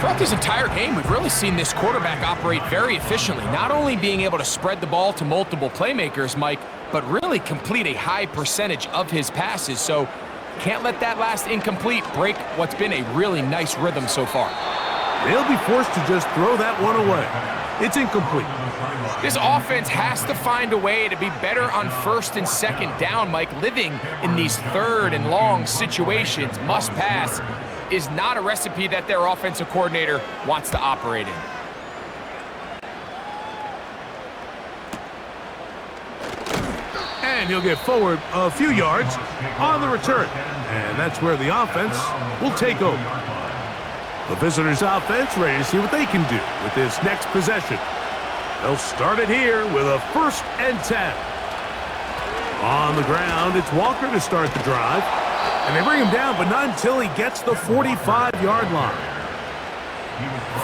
Speaker 3: Throughout this entire game, we've really seen this quarterback operate very efficiently, not only being able to spread the ball to multiple playmakers, Mike, but really complete a high percentage of his passes. So can't let that last incomplete break what's been a really nice rhythm so far.
Speaker 2: They'll be forced to just throw that one away. It's incomplete.
Speaker 3: This offense has to find a way to be better on 1st and 2nd down, Mike. Living in these 3rd and long situations, must pass, is not a recipe that their offensive coordinator wants to operate in.
Speaker 2: And he'll get forward a few yards on the return. And that's where the offense will take over. The visitors' offense ready to see what they can do with this next possession. They'll start it here with a 1st and 10. On the ground, it's Walker to start the drive. And they bring him down, but not until he gets the 45-yard line.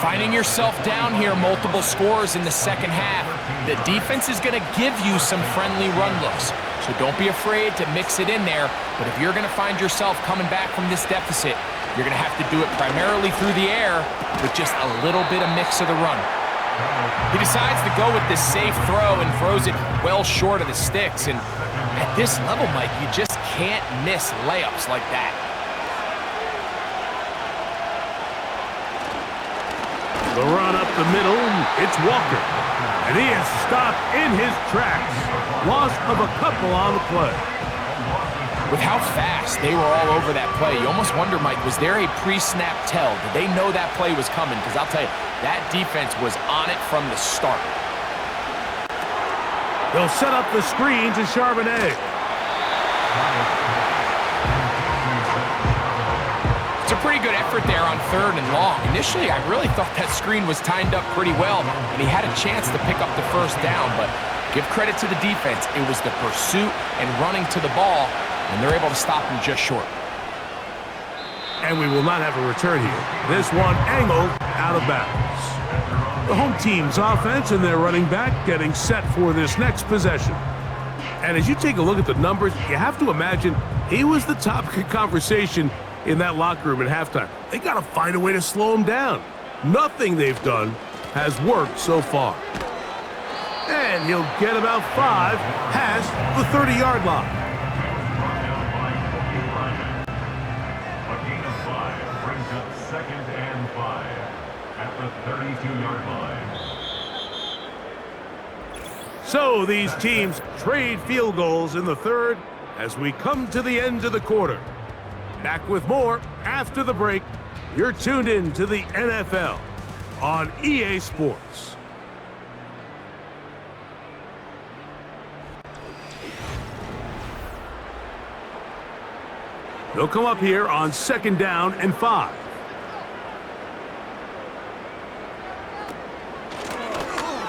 Speaker 3: Finding yourself down here, multiple scores in the second half. The defense is going to give you some friendly run looks. So don't be afraid to mix it in there. But if you're going to find yourself coming back from this deficit, you're going to have to do it primarily through the air with just a little bit of mix of the run. He decides to go with this safe throw and throws it well short of the sticks. And At this level, Mike, you just can't miss layups like that.
Speaker 2: The run up the middle, it's Walker. And he is stopped in his tracks. Loss of a couple on the play.
Speaker 3: With how fast they were all over that play, you almost wonder, Mike, was there a pre-snap tell? Did they know that play was coming? Because I'll tell you, that defense was on it from the start.
Speaker 2: They'll set up the screen to Charbonnet.
Speaker 3: It's a pretty good effort there on 3rd and long. Initially, I really thought that screen was timed up pretty well, and he had a chance to pick up the first down, but give credit to the defense. It was the pursuit and running to the ball, and they're able to stop him just short.
Speaker 2: And we will not have a return here. This one angled out of bounds. The home team's offense and their running back getting set for this next possession. And as you take a look at the numbers, you have to imagine he was the topic of conversation in that locker room at halftime. They got to find a way to slow him down. Nothing they've done has worked so far. And he'll get about 5 past the 30-yard line.
Speaker 4: A gain of 5 brings up 2nd and 5 at the 32-yard line.
Speaker 2: So these teams trade field goals in the 3rd as we come to the end of the quarter. Back with more after the break. You're tuned in to the NFL on EA Sports. They'll come up here on 2nd down and 5.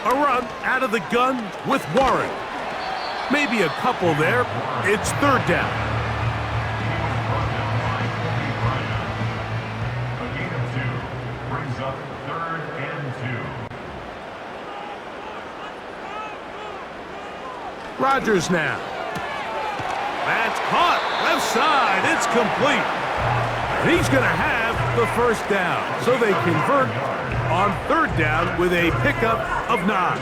Speaker 2: A run out of the gun with Warren. Maybe a couple there. It's 3rd down.
Speaker 4: A gain of 2 brings up 3rd and 2.
Speaker 2: Rodgers now. That's caught. Left side. It's complete. And he's going to have the first down. So they convert on 3rd down with a pickup of 9.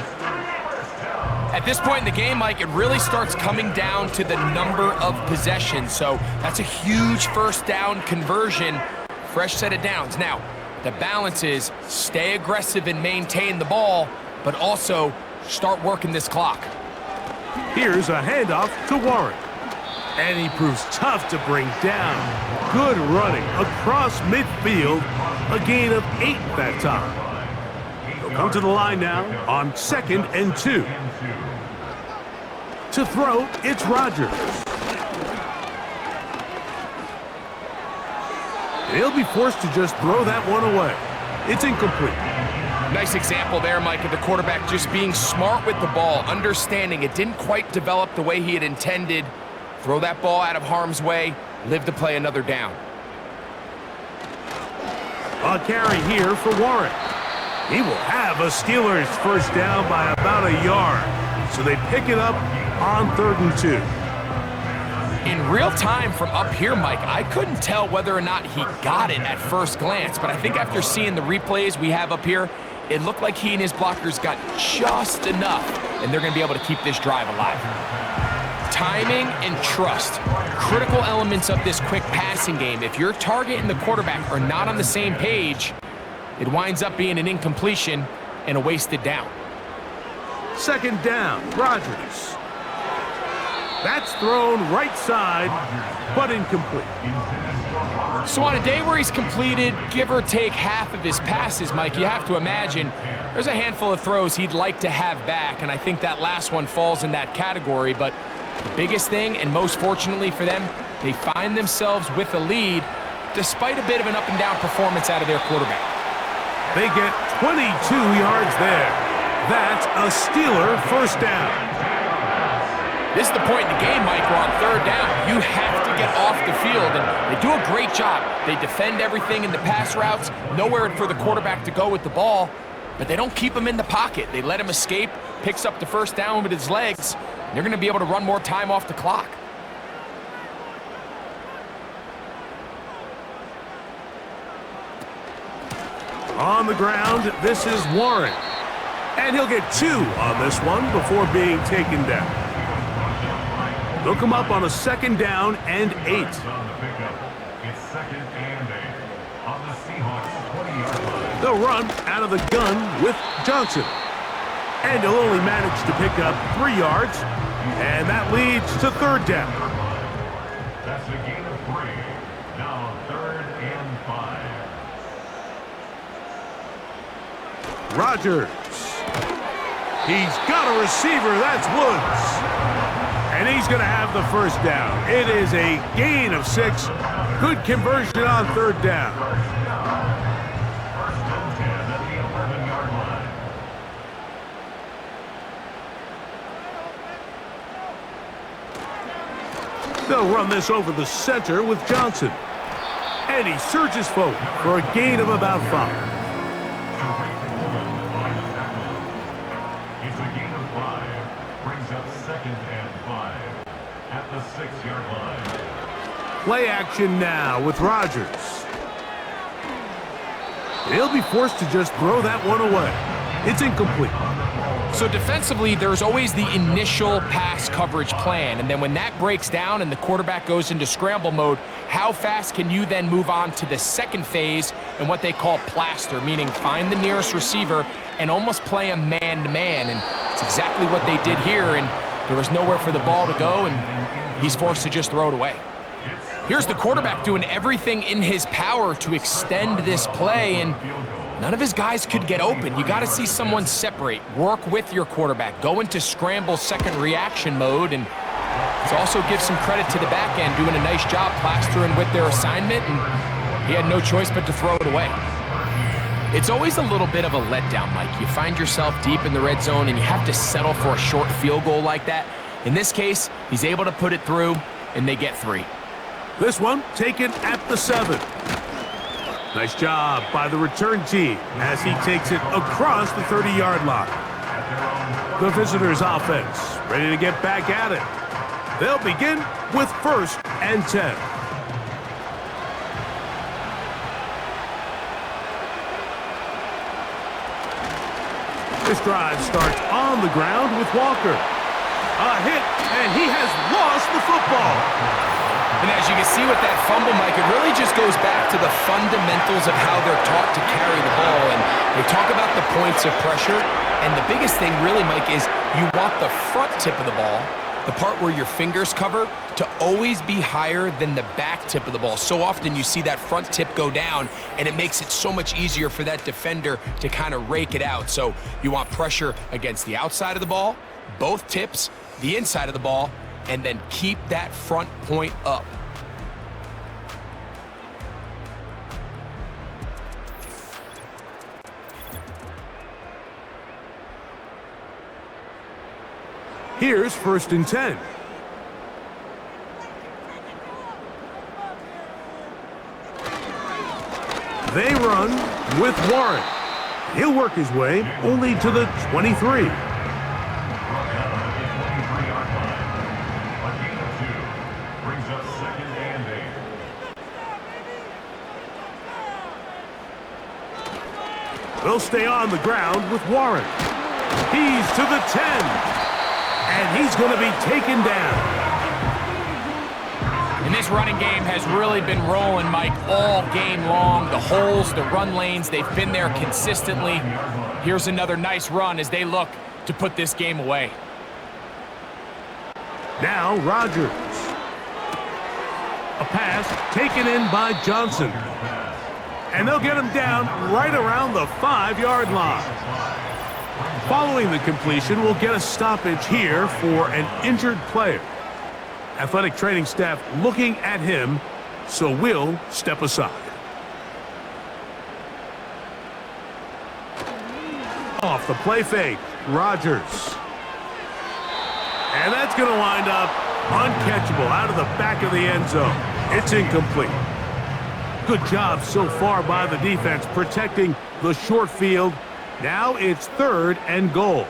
Speaker 3: At this point in the game, Mike, it really starts coming down to the number of possessions. So that's a huge first down conversion, fresh set of downs. Now, the balance is stay aggressive and maintain the ball, but also start working this clock.
Speaker 2: Here's a handoff to Warren. And he proves tough to bring down. Good running across midfield. A gain of 8 that time. He'll come to the line now on 2nd and 2. To throw, it's Rodgers. He'll be forced to just throw that one away. It's incomplete.
Speaker 3: Nice example there, Mike, of the quarterback just being smart with the ball, understanding it didn't quite develop the way he had intended. Throw that ball out of harm's way, live to play another down.
Speaker 2: A carry here for Warren. He will have a Steelers first down by about a yard. So they pick it up on 3rd and 2.
Speaker 3: In real time from up here, Mike, I couldn't tell whether or not he got it at first glance, but I think after seeing the replays we have up here, it looked like he and his blockers got just enough, and they're going to be able to keep this drive alive. Timing and trust, critical elements of this quick passing game. If your target and the quarterback are not on the same page, it winds up being an incompletion and a wasted down.
Speaker 2: 2nd down, Rodgers. That's thrown right side, but incomplete.
Speaker 3: So on a day where he's completed, give or take half of his passes, Mike, you have to imagine there's a handful of throws he'd like to have back, and I think that last one falls in that category. But the biggest thing, and most fortunately for them, they find themselves with a lead despite a bit of an up-and-down performance out of their quarterback.
Speaker 2: They get 22 yards there. That's a Steeler first down.
Speaker 3: This is the point in the game, Mike, where on 3rd down, you have to get off the field, and they do a great job. They defend everything in the pass routes, nowhere for the quarterback to go with the ball, but they don't keep him in the pocket. They let him escape, picks up the first down with his legs, and they're going to be able to run more time off the clock.
Speaker 2: On the ground, this is Warren. And he'll get 2 on this one before being taken down. They'll come up on a 2nd down and 8.
Speaker 4: On the pickup, it's 2nd and 8 on the Seahawks 20-yard line.
Speaker 2: They'll run out of the gun with Johnson. And he'll only manage to pick up 3 yards. And that leads to 3rd down.
Speaker 4: That's a gain of 3. Now 3rd and 5.
Speaker 2: Rodgers. He's got a receiver. That's Woods. And he's going to have the 1st down. It is a gain of 6. Good conversion on 3rd down.
Speaker 4: First and 10 at the 11-yard line.
Speaker 2: They'll run this over the center with Johnson. And he surges forward for a gain of about 5.
Speaker 4: It's a gain of 5. Brings up 2nd and 5 at the 6-yard line.
Speaker 2: Play action now with Rodgers. He'll be forced to just throw that one away. It's incomplete.
Speaker 3: So defensively, there's always the initial pass coverage plan, and then when that breaks down and the quarterback goes into scramble mode, how fast can you then move on to the second phase and what they call plaster, meaning find the nearest receiver and almost play a man-to-man, and it's exactly what they did here, and there was nowhere for the ball to go, and he's forced to just throw it away. Here's the quarterback doing everything in his power to extend this play, and none of his guys could get open. You got to see someone separate, work with your quarterback, go into scramble second reaction mode, and let's also give some credit to the back end doing a nice job plastering with their assignment, and he had no choice but to throw it away. It's always a little bit of a letdown, Mike. You find yourself deep in the red zone and you have to settle for a short field goal like that. In this case, he's able to put it through, and they get 3.
Speaker 2: This one taken at the 7. Nice job by the return team as he takes it across the 30-yard line. The visitors' offense ready to get back at it. They'll begin with 1st and 10. This drive starts on the ground with Walker. A hit, and he has lost the football.
Speaker 3: And as you can see with that fumble, Mike, it really just goes back to the fundamentals of how they're taught to carry the ball. And they talk about the points of pressure. And the biggest thing really, Mike, is you want the front tip of the ball, the part where your fingers cover, to always be higher than the back tip of the ball. So often you see that front tip go down, and it makes it so much easier for that defender to kind of rake it out. So you want pressure against the outside of the ball, both tips, the inside of the ball, and then keep that front point up.
Speaker 2: Here's 1st and 10. They run with Warren. He'll work his way only to the 23. They'll stay on the ground with Warren. He's to the 10. And he's going to be taken down.
Speaker 3: And this running game has really been rolling, Mike, all game long. The holes, the run lanes, they've been there consistently. Here's another nice run as they look to put this game away.
Speaker 2: Now Rodgers. A pass taken in by Johnson. And they'll get him down right around the 5-yard line. Following the completion, we'll get a stoppage here for an injured player. Athletic training staff looking at him, so we'll step aside. Off the play fake, Rodgers. And that's going to wind up uncatchable out of the back of the end zone. It's incomplete. Good job so far by the defense protecting the short field. Now it's 3rd and goal.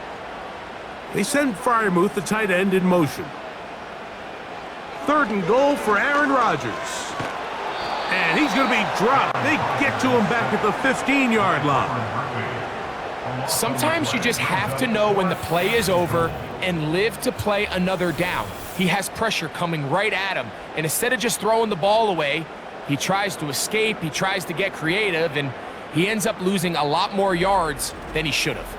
Speaker 2: They send Freiermuth, the tight end, in motion. 3rd and goal for Aaron Rodgers. And he's going to be dropped. They get to him back at the 15-yard line.
Speaker 3: Sometimes you just have to know when the play is over and live to play another down. he has pressure coming right at him. And instead of just throwing the ball away, he tries to escape, he tries to get creative, and he ends up losing a lot more yards than he should have.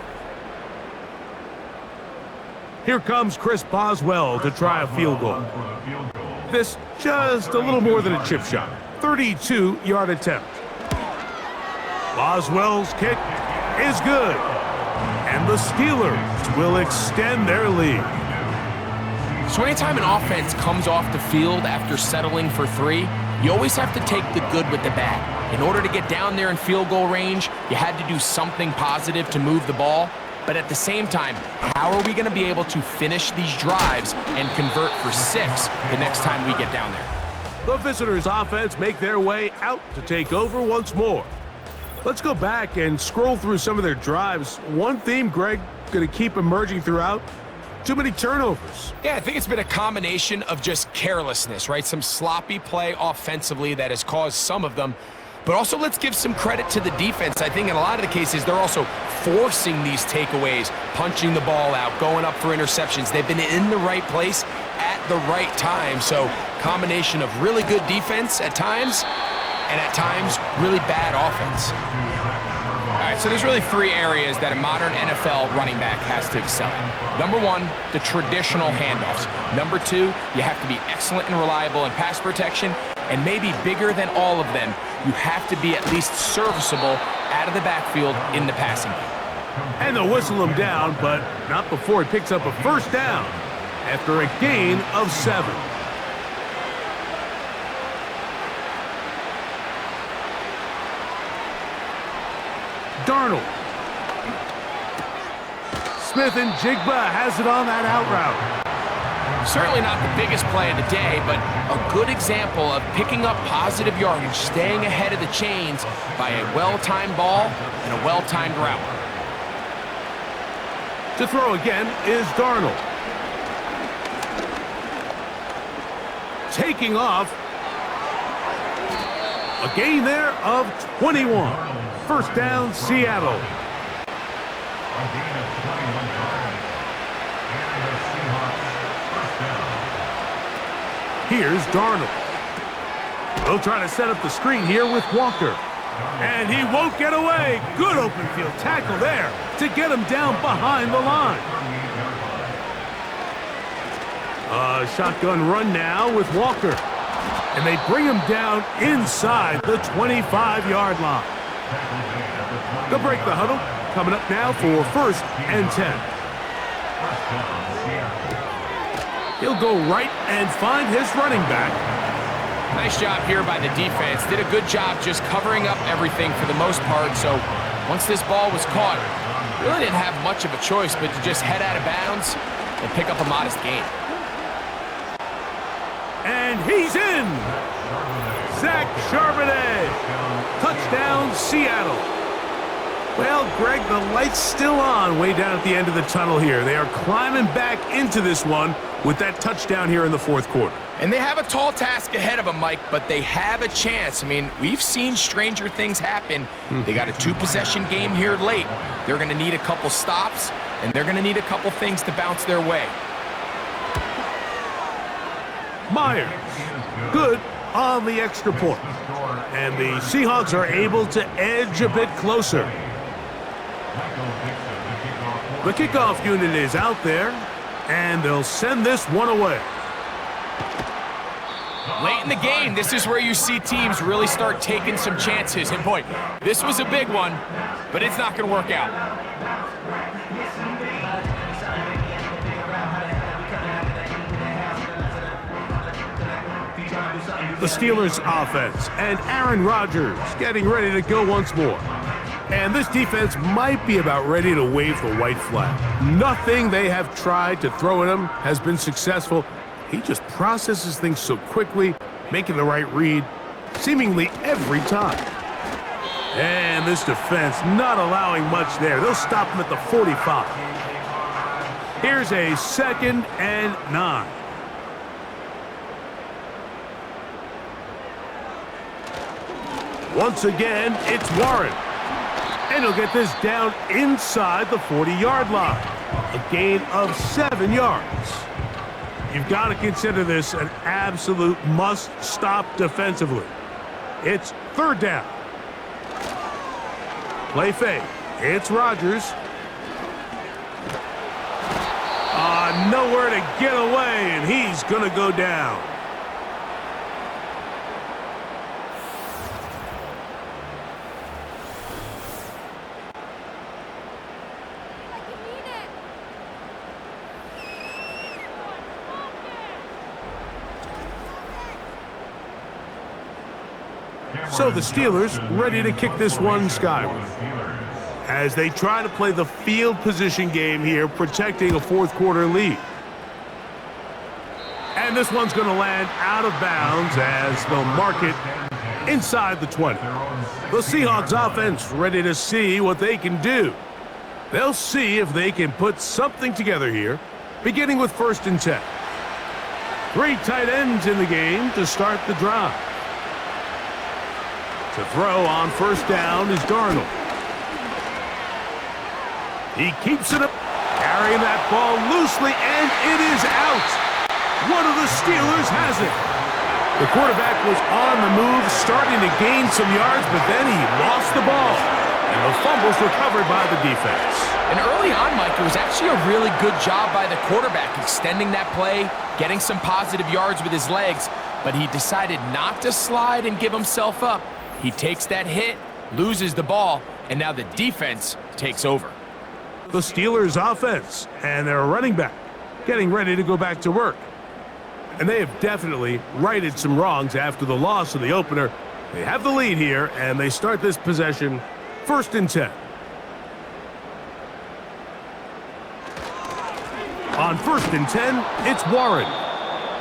Speaker 2: Here comes Chris Boswell to try a field goal. This just a little more than a chip shot. 32-yard attempt. Boswell's kick is good. And the Steelers will extend their lead.
Speaker 3: So anytime an offense comes off the field after settling for 3, you always have to take the good with the bad. In order to get down there in field goal range, you had to do something positive to move the ball. But at the same time, how are we going to be able to finish these drives and convert for 6 the next time we get down there?
Speaker 2: The visitors' offense make their way out to take over once more. Let's go back and scroll through some of their drives. One theme, Greg, going to keep emerging throughout. Too many turnovers.
Speaker 3: Yeah, I think it's been a combination of just carelessness, right? Some sloppy play offensively that has caused some of them. But also, let's give some credit to the defense. I think in a lot of the cases, they're also forcing these takeaways, punching the ball out, going up for interceptions. They've been in the right place at the right time. So, combination of really good defense at times, and at times, really bad offense. All right, so there's really 3 areas that a modern NFL running back has to excel in. Number 1, the traditional handoffs. Number 2, you have to be excellent and reliable in pass protection. And maybe bigger than all of them, you have to be at least serviceable out of the backfield in the passing game.
Speaker 2: And they'll whistle him down, but not before he picks up a first down after a gain of 7. Darnold. Smith and Jigba has it on that out route.
Speaker 3: Certainly not the biggest play of the day, but a good example of picking up positive yardage, staying ahead of the chains by a well-timed ball and a well-timed route.
Speaker 2: To throw again is Darnold. Taking off. A gain there of 21. First down, Seattle.
Speaker 4: A gain of 21 yards. And the Seahawks first down.
Speaker 2: Here's Darnold. They'll try to set up the screen here with Walker. And he won't get away. Good open field tackle there to get him down behind the line. A shotgun run now with Walker. And they bring him down inside the 25-yard line. They'll break the huddle. Coming up now for 1st and 10. He'll go right and find his running back.
Speaker 3: Nice job here by the defense. Did a good job just covering up everything for the most part. So once this ball was caught, really didn't have much of a choice but to just head out of bounds and pick up a modest gain.
Speaker 2: And he's in. Zach Charbonnet. Touchdown, Seattle. Well, Greg, the light's still on way down at the end of the tunnel here. They are climbing back into this one with that touchdown here in the 4th quarter.
Speaker 3: And they have a tall task ahead of them, Mike, but they have a chance. I mean, we've seen stranger things happen. They got a 2-possession game here late. They're going to need a couple stops, and they're going to need a couple things to bounce their way.
Speaker 2: Myers, good on the extra point. And the Seahawks are able to edge a bit closer. The kickoff unit is out there, and they'll send this one away.
Speaker 3: Late in the game, this is where you see teams really start taking some chances. And boy, this was a big one, but it's not going to work out.
Speaker 2: The Steelers offense and Aaron Rodgers getting ready to go once more. And this defense might be about ready to wave the white flag. Nothing they have tried to throw at him has been successful. He just processes things so quickly, making the right read seemingly every time. And this defense not allowing much there. They'll stop him at the 45. Here's a 2nd and 9. Once again, it's Warren. And he'll get this down inside the 40-yard line. A gain of 7 yards. you've got to consider this an absolute must-stop defensively. It's third down. Play fake. It's Rodgers. Nowhere to get away, and he's going to go down. So the Steelers ready to kick this one skyward as they try to play the field position game here, protecting a fourth quarter lead. And this one's going to land out of bounds as they'll mark it inside the 20. The Seahawks offense ready to see what they can do. They'll see if they can put something together here, beginning with 1st and 10. 3 tight ends in the game to start the drive. To throw on 1st down is Darnold. He keeps it up, carrying that ball loosely, and it is out. One of the Steelers has it. The quarterback was on the move, starting to gain some yards, but then he lost the ball. And the fumble's recovered by the defense.
Speaker 3: And early on, Mike, it was actually a really good job by the quarterback, extending that play, getting some positive yards with his legs, but he decided not to slide and give himself up. He takes that hit, loses the ball, and now the defense takes over.
Speaker 2: The Steelers offense and their running back getting ready to go back to work. And they have definitely righted some wrongs after the loss of the opener. They have the lead here, and they start this possession 1st and 10. On 1st and 10, it's Warren.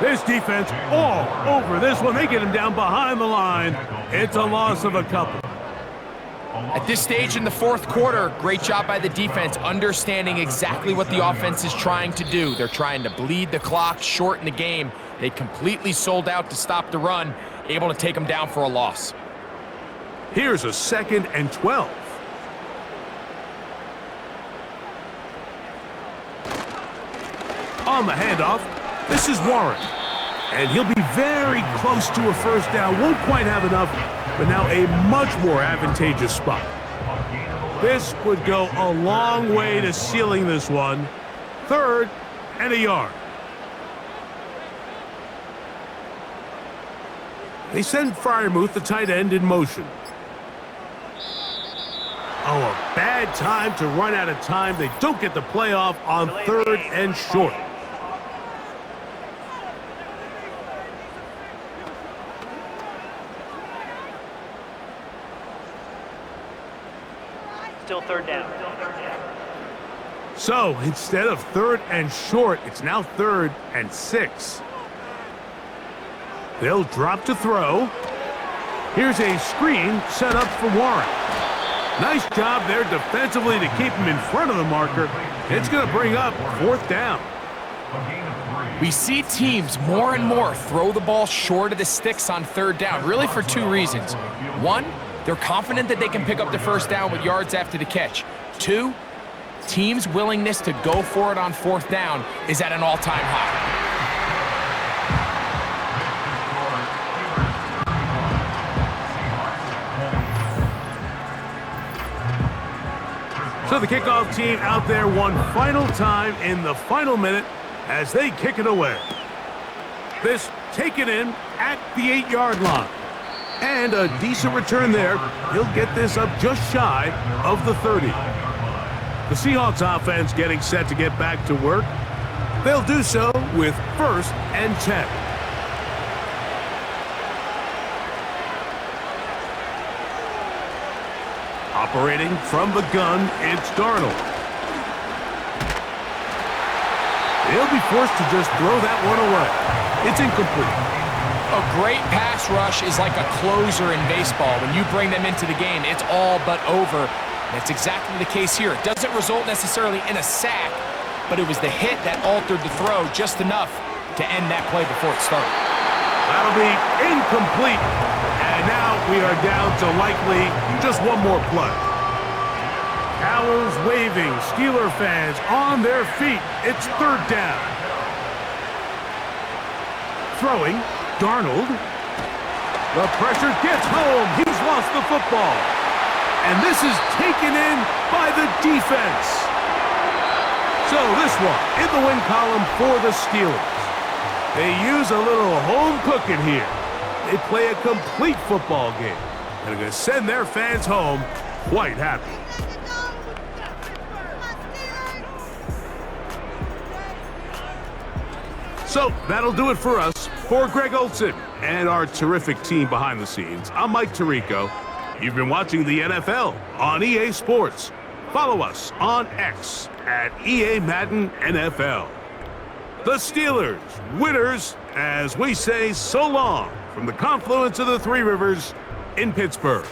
Speaker 2: This defense all over this one. They get him down behind the line. It's a loss of a couple.
Speaker 3: At this stage in the fourth quarter, great job by the defense, understanding exactly what the offense is trying to do. They're trying to bleed the clock, shorten the game. They completely sold out to stop the run, able to take them down for a loss.
Speaker 2: Here's a 2nd and 12. On the handoff, this is Warren. And he'll be very close to a 1st down. Won't quite have enough, but now a much more advantageous spot. This would go a long way to sealing this one. 3rd and a yard. They send Freiermuth, the tight end, in motion. Oh, a bad time to run out of time. They don't get the playoff on 3rd and short.
Speaker 6: Still 3rd down.
Speaker 2: So instead of 3rd and short, it's now 3rd and 6. They'll drop to throw. Here's a screen set up for Warren. Nice job there defensively to keep him in front of the marker. It's going to bring up 4th down.
Speaker 3: We see teams more and more throw the ball short of the sticks on 3rd down, really for 2 reasons. 1, they're confident that they can pick up the 1st down with yards after the catch. 2, teams' willingness to go for it on 4th down is at an all-time high.
Speaker 2: So the kickoff team out there one final time in the final minute as they kick it away. This taken in at the 8-yard line. And a decent return there. He'll get this up just shy of the 30. The Seahawks offense getting set to get back to work. They'll do so with 1st and 10. Operating from the gun, it's Darnold. He'll be forced to just throw that one away. It's incomplete.
Speaker 3: A great pass rush is like a closer in baseball. When you bring them into the game, it's all but over. That's exactly the case here. It doesn't result necessarily in a sack, but it was the hit that altered the throw just enough to end that play before it started.
Speaker 2: That'll be incomplete. And now we are down to likely just one more play. Owls waving, Steeler fans on their feet. It's 3rd down. Throwing, Darnold. The pressure gets home. He's lost the football. And this is taken in by the defense. So this one in the win column for the Steelers. They use a little home cooking here. They play a complete football game and are going to send their fans home quite happy. So that'll do it for us. For Greg Olson and our terrific team behind the scenes, I'm Mike Tirico. You've been watching the NFL on EA Sports. Follow us on X at EA Madden NFL. The Steelers, winners, as we say so long from the confluence of the Three Rivers in Pittsburgh.